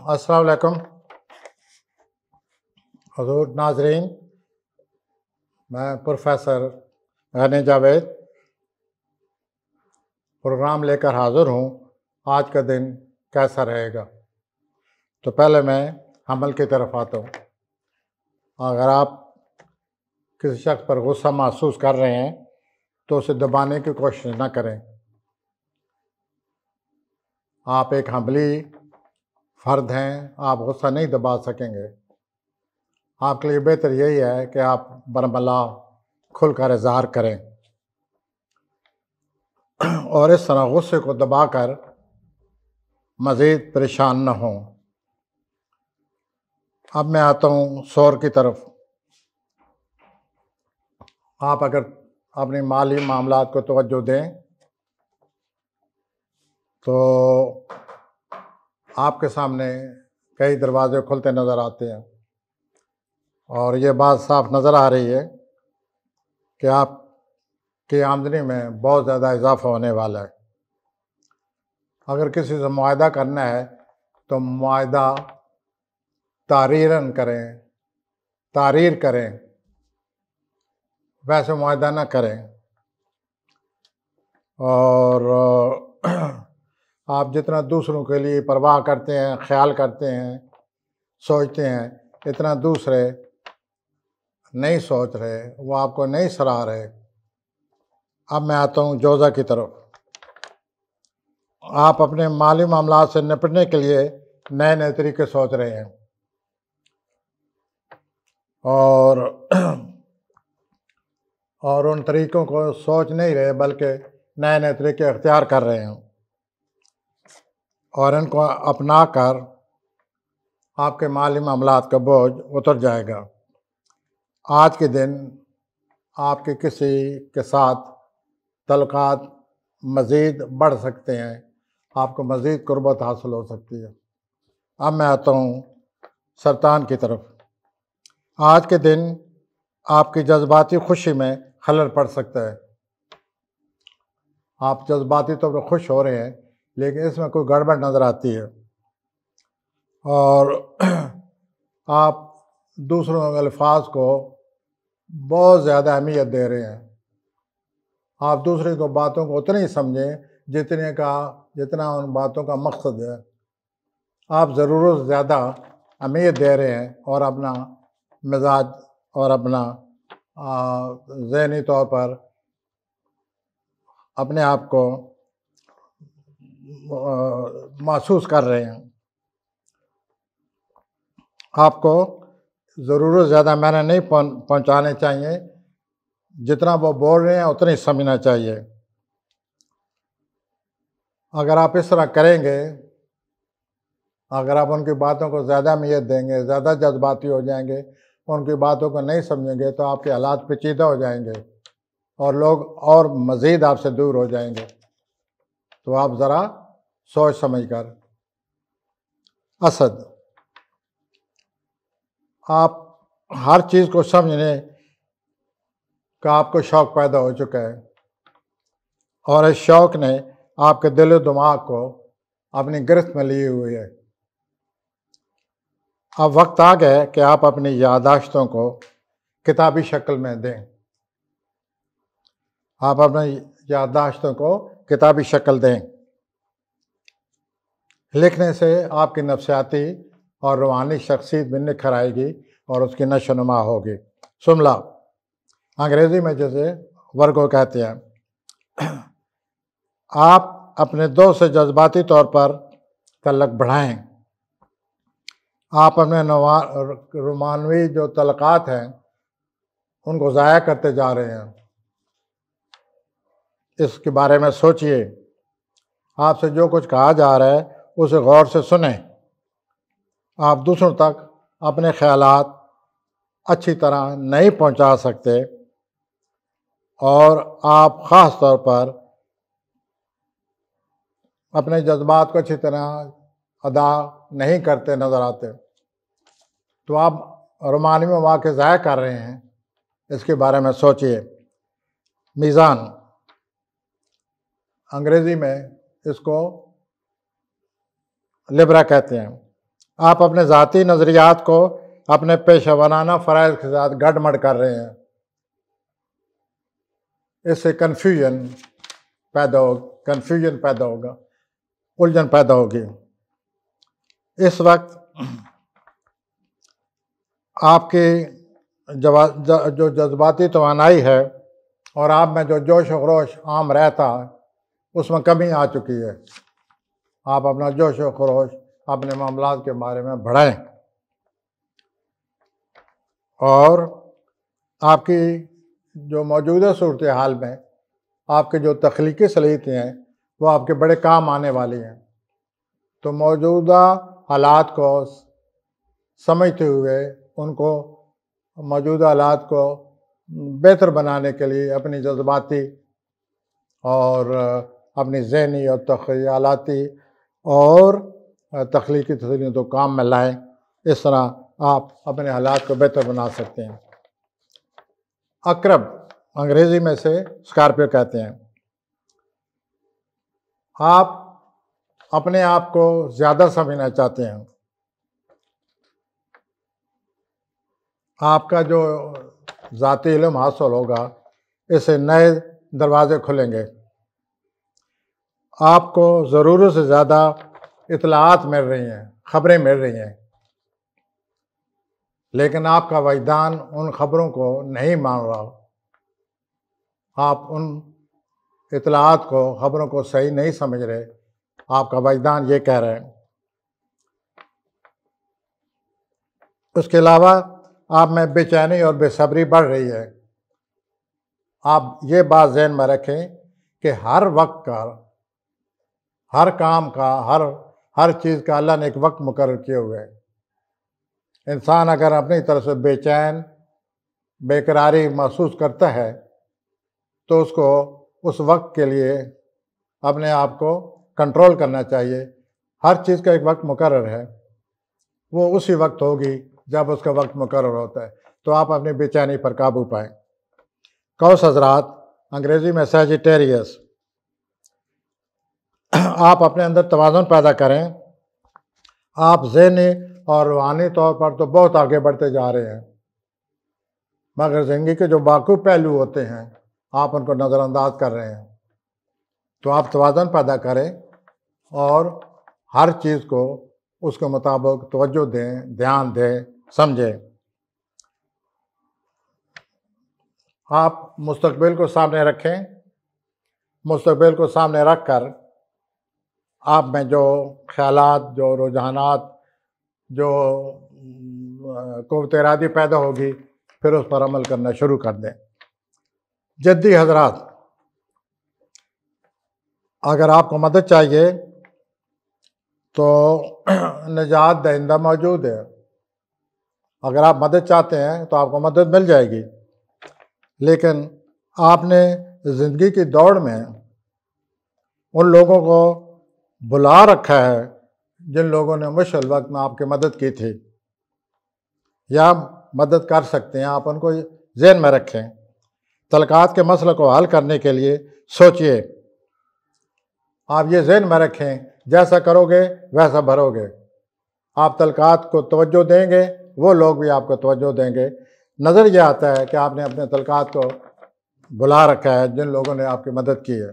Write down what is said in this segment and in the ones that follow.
السلام علیکم حضور ناظرین، میں پروفیسر غنی جاوید پروگرام لے کر حاضر ہوں۔ آج کا دن کیسا رہے گا؟ تو پہلے میں عمل کی طرف آتا ہوں۔ اگر آپ کسی شخص پر غصہ محسوس کر رہے ہیں تو اسے دبانے کی کوشش نہ کریں۔ آپ ایک عملی فرد ہیں، آپ غصہ نہیں دبا سکیں گے۔ آپ کے لیے بہتر یہی ہے کہ آپ برملا کھل کر اظہار کریں اور اس طرح غصے کو دبا کر مزید پریشان نہ ہوں۔ اب میں آتا ہوں شور کی طرف۔ آپ اگر اپنی مالی معاملات کو توجہ دیں تو آپ کے سامنے کئی دروازے کھلتے نظر آتے ہیں، اور یہ بات صاف نظر آ رہی ہے کہ آپ کی آمدنی میں بہت زیادہ اضافہ ہونے والا ہے۔ اگر کسی سے معاہدہ کرنا ہے تو معاہدہ تحریر کریں، ویسے معاہدہ نہ کریں۔ اور آپ جتنا دوسروں کے لیے پرواہ کرتے ہیں، خیال کرتے ہیں، سوچتے ہیں، اتنا دوسرے نہیں سوچ رہے، وہ آپ کو نہیں سراہ رہے۔ اب میں آتا ہوں جوزہ کی طرف۔ آپ اپنے مالی معاملات سے نپٹنے کے لیے نئے نئے طریقے سوچ رہے ہیں، اور ان طریقوں کو سوچ نہیں رہے بلکہ نئے نئے طریقے اختیار کر رہے ہیں، اور ان کو اپنا کر آپ کے مالی معاملات کا بوجھ اتر جائے گا۔ آج کے دن آپ کے کسی کے ساتھ تعلقات مزید بڑھ سکتے ہیں، آپ کو مزید قربت حاصل ہو سکتی ہے۔ اب میں آتا ہوں سرطان کی طرف۔ آج کے دن آپ کی جذباتی خوشی میں خلل پڑ سکتا ہے۔ آپ جذباتی طور پر خوش ہو رہے ہیں لیکن اس میں کوئی گڑبڑ نظر آتی ہے، اور آپ دوسروں کے الفاظ کو بہت زیادہ اہمیت دے رہے ہیں۔ آپ دوسرے کو باتوں کو اتنا ہی سمجھیں جتنا ان باتوں کا مقصد ہے۔ آپ ضرورت سے زیادہ اہمیت دے رہے ہیں اور اپنا مزاج اور اپنا ذہنی طور پر اپنے آپ کو محسوس کر رہے ہیں۔ آپ کو ضرورت سے زیادہ معنی نہیں پہنچانے چاہیے، جتنا وہ بول رہے ہیں اتنا ہی سمجھنا چاہیے۔ اگر آپ اس طرح کریں گے، اگر آپ ان کی باتوں کو زیادہ اہمیت دیں گے، زیادہ جذباتی ہو جائیں گے، ان کی باتوں کو نہیں سمجھیں گے تو آپ کے حالات پیچیدہ ہو جائیں گے اور لوگ اور مزید آپ سے دور ہو جائیں گے۔ تو آپ ذرا سوچ سمجھ کر۔ اسد، آپ ہر چیز کو سمجھنے کا آپ کو شوق پیدا ہو چکا ہے، اور اس شوق نے آپ کے دل و دماغ کو اپنی گرفت میں لیے ہوئی ہے۔ اب وقت آ گیا ہے کہ آپ اپنی یادداشتوں کو کتابی شکل میں دیں۔ آپ اپنی یادداشتوں کو کتابی شکل دیں۔ لکھنے سے آپ کی نفسیاتی اور روحانی شخصیت بھی نکھر آئے گی اور اس کی نشو و نما ہوگی۔ شملہ، انگریزی میں جسے ورگو کہتے ہیں۔ آپ اپنے دوست سے جذباتی طور پر تعلق بڑھائیں۔ آپ اپنے رومانوی جو تعلقات ہیں ان کو ضائع کرتے جا رہے ہیں۔ اس کے بارے میں سوچئے۔ آپ سے جو کچھ کہا جا رہا ہے اسے غور سے سنیں۔ آپ دوسروں تک اپنے خیالات اچھی طرح نہیں پہنچا سکتے، اور آپ خاص طور پر اپنے جذبات کو اچھی طرح ادا نہیں کرتے نظر آتے۔ تو آپ رومانوی مواقع ضائع کر رہے ہیں، اس کے بارے میں سوچئے۔ میزان، انگریزی میں اس کو لبرا کہتے ہیں۔ آپ اپنے ذاتی نظریات کو اپنے پیشہ ورانہ فرائض کے ساتھ گڑ مڑ کر رہے ہیں، اس سے کنفیوژن پیدا ہوگا، الجھن پیدا ہوگی۔ اس وقت آپ کی جو جذباتی توانائی ہے اور آپ میں جو جوش و خروش عام رہتا، اس میں کمی آ چکی ہے۔ آپ اپنا جوش و خروش اپنے معاملات کے بارے میں بڑھائیں، اور آپ کی جو موجودہ صورتحال میں آپ کی جو تخلیقی صلاحیتیں ہیں وہ آپ کے بڑے کام آنے والی ہیں۔ تو موجودہ حالات کو سمجھتے ہوئے موجودہ حالات کو بہتر بنانے کے لیے اپنی جذباتی اور اپنی ذہنی اور تخیلاتی اور تخلیقی تصویروں کو کام میں لائیں۔ اس طرح آپ اپنے حالات کو بہتر بنا سکتے ہیں۔ اقرب انگریزی میں سے اسکارپیو کہتے ہیں۔ آپ اپنے آپ کو زیادہ سمجھنا چاہتے ہیں، آپ کا جو ذاتی علم حاصل ہوگا اس سے نئے دروازے کھلیں گے، آپ کو ضرورت سے زیادہ اطلاعات مل رہی ہیں، خبریں مل رہی ہیں، لیکن آپ کا وجدان ان خبروں کو نہیں مان رہا۔ آپ ان اطلاعات کو، خبروں کو صحیح نہیں سمجھ رہے، آپ کا وجدان یہ کہہ رہے ہیں۔ اس کے علاوہ آپ میں بے چینی اور بے صبری بڑھ رہی ہے۔ آپ یہ بات ذہن میں رکھیں کہ ہر وقت کا، ہر کام کا، ہر چیز کا اللہ نے ایک وقت مقرر کیے ہوئے ہے۔ انسان اگر اپنی طرف سے بے چین، بے قراری محسوس کرتا ہے تو اس کو اس وقت کے لیے اپنے آپ کو کنٹرول کرنا چاہیے۔ ہر چیز کا ایک وقت مقرر ہے، وہ اسی وقت ہوگی جب اس کا وقت مقرر ہوتا ہے۔ تو آپ اپنی بے چینی پر قابو پائیں۔ قوس حضرات، انگریزی میں سیجیٹیریس، آپ اپنے اندر توازن پیدا کریں۔ آپ ذہنی اور روحانی طور پر تو بہت آگے بڑھتے جا رہے ہیں، مگر زندگی کے جو باقی پہلو ہوتے ہیں آپ ان کو نظر انداز کر رہے ہیں۔ تو آپ توازن پیدا کریں اور ہر چیز کو اس کے مطابق توجہ دیں، دھیان دیں، سمجھیں۔ آپ مستقبل کو سامنے رکھیں۔ مستقبل کو سامنے رکھ کر آپ میں جو خیالات، جو رجحانات، جو قوت ارادی پیدا ہوگی، پھر اس پر عمل کرنا شروع کر دیں۔ جدی حضرات، اگر آپ کو مدد چاہیے تو نجات دہندہ موجود ہے۔ اگر آپ مدد چاہتے ہیں تو آپ کو مدد مل جائے گی، لیکن آپ نے زندگی کی دوڑ میں ان لوگوں کو بلا رکھا ہے جن لوگوں نے مشکل وقت میں آپ کی مدد کی تھی یا مدد کر سکتے ہیں۔ آپ ان کو ذہن میں رکھیں۔ تعلقات کے مسئلے کو حل کرنے کے لیے سوچئے۔ آپ یہ ذہن میں رکھیں، جیسا کرو گے ویسا بھرو گے۔ آپ تعلقات کو توجہ دیں گے، وہ لوگ بھی آپ کو توجہ دیں گے۔ نظر یہ آتا ہے کہ آپ نے اپنے تعلقات کو بلا رکھا ہے جن لوگوں نے آپ کی مدد کی ہے۔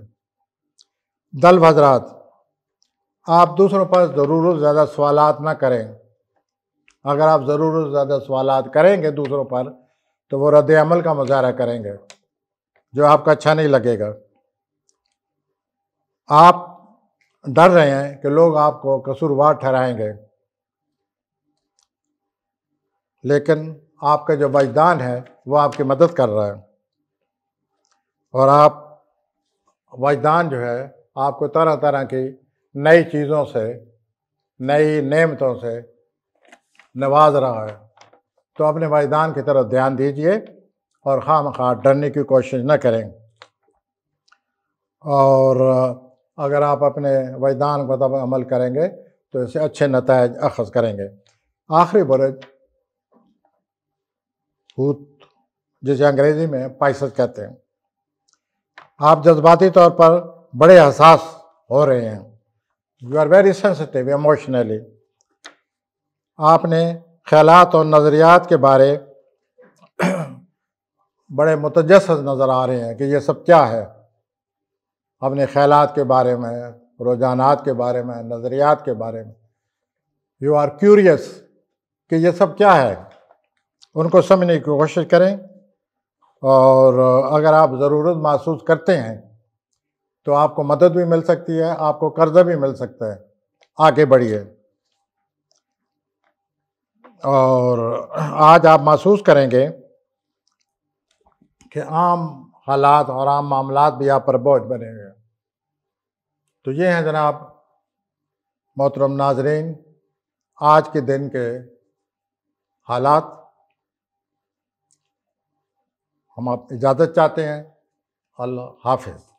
دلو حضرات، آپ دوسروں پر ضرورت زیادہ سوالات نہ کریں۔ اگر آپ ضرورت زیادہ سوالات کریں گے دوسروں پر تو وہ رد عمل کا مظاہرہ کریں گے جو آپ کا اچھا نہیں لگے گا۔ آپ ڈر رہے ہیں کہ لوگ آپ کو قصوروار ٹھہرائیں گے، لیکن آپ کا جو وجدان ہے وہ آپ کی مدد کر رہا ہے، اور آپ وجدان جو ہے آپ کو طرح طرح کی نئی چیزوں سے، نئی نعمتوں سے نواز رہا ہے۔ تو اپنے وجدان کی طرف دھیان دیجیے اور خواہ مخواہ ڈرنے کی کوشش نہ کریں، اور اگر آپ اپنے وجدان کو مطابق عمل کریں گے تو اس سے اچھے نتائج اخذ کریں گے۔ آخری برج ہوت، جسے انگریزی میں پائسس کہتے ہیں۔ آپ جذباتی طور پر بڑے حساس ہو رہے ہیں۔ You are very sensitive emotionally. آپ نے خیالات اور نظریات کے بارے بڑے متجسس نظر آ رہے ہیں کہ یہ سب کیا ہے. اپنے خیالات کے بارے میں، رجحانات کے بارے میں، نظریات کے بارے میں یو آر کیوریس کہ یہ سب کیا ہے. ان کو سمجھنے کی کوشش کریں، اور اگر آپ ضرورت محسوس کرتے ہیں تو آپ کو مدد بھی مل سکتی ہے، آپ کو قرضہ بھی مل سکتا ہے. آگے بڑھیے. اور آج آپ محسوس کریں گے کہ عام حالات اور عام معاملات بھی آپ پر بوجھ بنے ہوئے ہیں. تو یہ ہیں جناب محترم ناظرین آج کے دن کے حالات. ہم آپ اجازت چاہتے ہیں. اللہ حافظ.